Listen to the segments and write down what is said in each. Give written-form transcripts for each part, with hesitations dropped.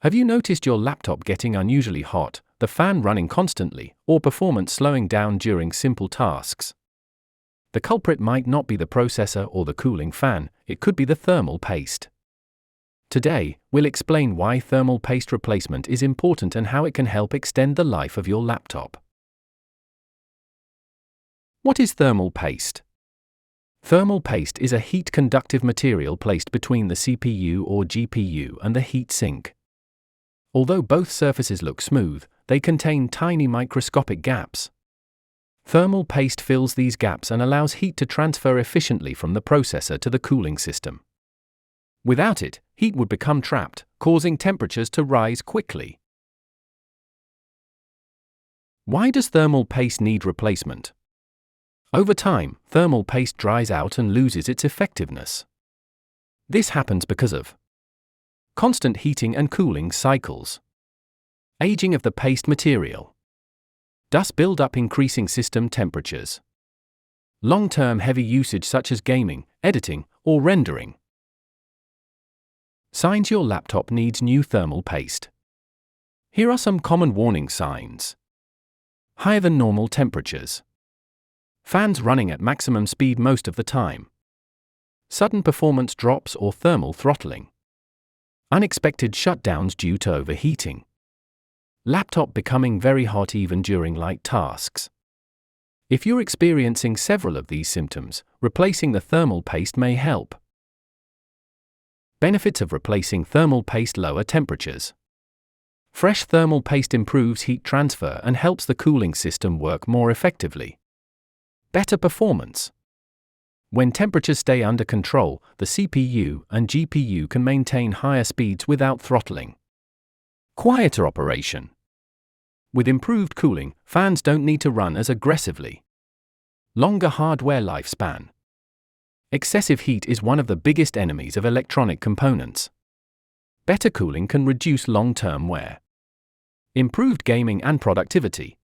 Have you noticed your laptop getting unusually hot, the fan running constantly, or performance slowing down during simple tasks? The culprit might not be the processor or the cooling fan, it could be the thermal paste. Today, we'll explain why thermal paste replacement is important and how it can help extend the life of your laptop. What is thermal paste? Thermal paste is a heat-conductive material placed between the CPU or GPU and the heat sink. Although both surfaces look smooth, they contain tiny microscopic gaps. Thermal paste fills these gaps and allows heat to transfer efficiently from the processor to the cooling system. Without it, heat would become trapped, causing temperatures to rise quickly. Why does thermal paste need replacement? Over time, thermal paste dries out and loses its effectiveness. This happens because of constant heating and cooling cycles, aging of the paste material, dust buildup increasing system temperatures, long-term heavy usage such as gaming, editing, or rendering. Signs your laptop needs new thermal paste. Here are some common warning signs. Higher than normal temperatures. Fans running at maximum speed most of the time. Sudden performance drops or thermal throttling. Unexpected shutdowns due to overheating. Laptop becoming very hot even during light tasks. If you're experiencing several of these symptoms, replacing the thermal paste may help. Benefits of replacing thermal paste: lower temperatures. Fresh thermal paste improves heat transfer and helps the cooling system work more effectively. Better performance. When temperatures stay under control, the CPU and GPU can maintain higher speeds without throttling. Quieter operation. With improved cooling, fans don't need to run as aggressively. Longer hardware lifespan. Excessive heat is one of the biggest enemies of electronic components. Better cooling can reduce long-term wear. Improved gaming and productivity.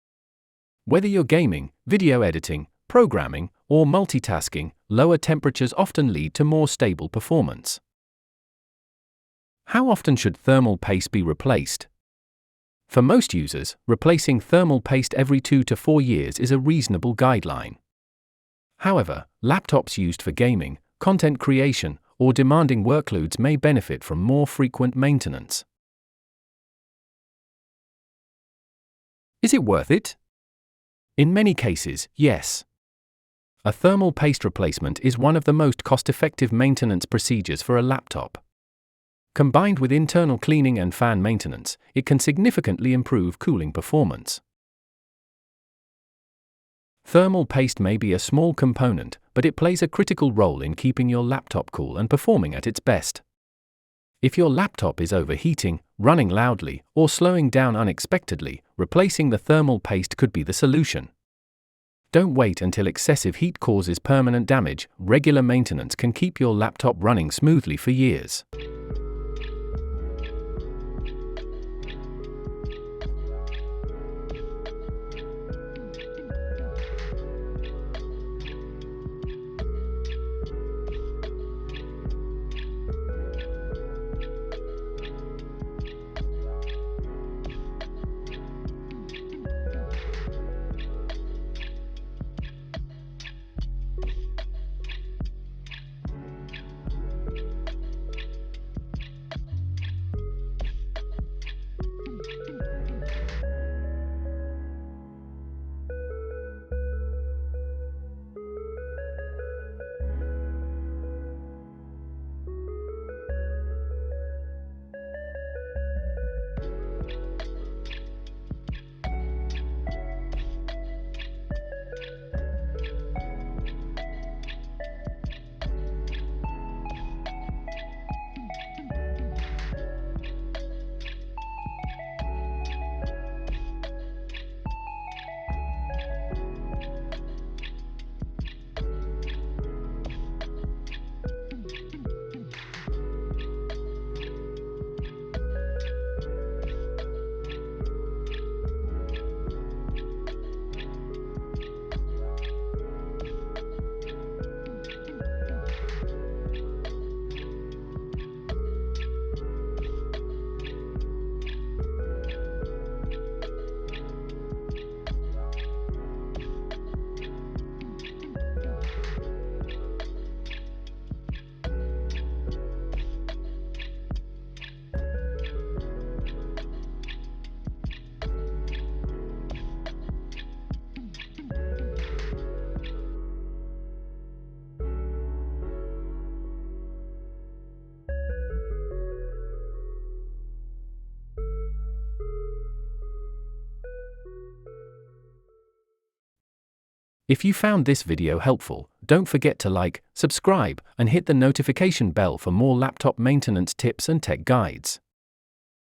Whether you're gaming, video editing, programming, or multitasking, lower temperatures often lead to more stable performance. How often should thermal paste be replaced? For most users, replacing thermal paste every 2 to 4 years is a reasonable guideline. However, laptops used for gaming, content creation, or demanding workloads may benefit from more frequent maintenance. Is it worth it? In many cases, yes. A thermal paste replacement is one of the most cost-effective maintenance procedures for a laptop. Combined with internal cleaning and fan maintenance, it can significantly improve cooling performance. Thermal paste may be a small component, but it plays a critical role in keeping your laptop cool and performing at its best. If your laptop is overheating, running loudly, or slowing down unexpectedly, replacing the thermal paste could be the solution. Don't wait until excessive heat causes permanent damage. Regular maintenance can keep your laptop running smoothly for years. If you found this video helpful, don't forget to like, subscribe, and hit the notification bell for more laptop maintenance tips and tech guides.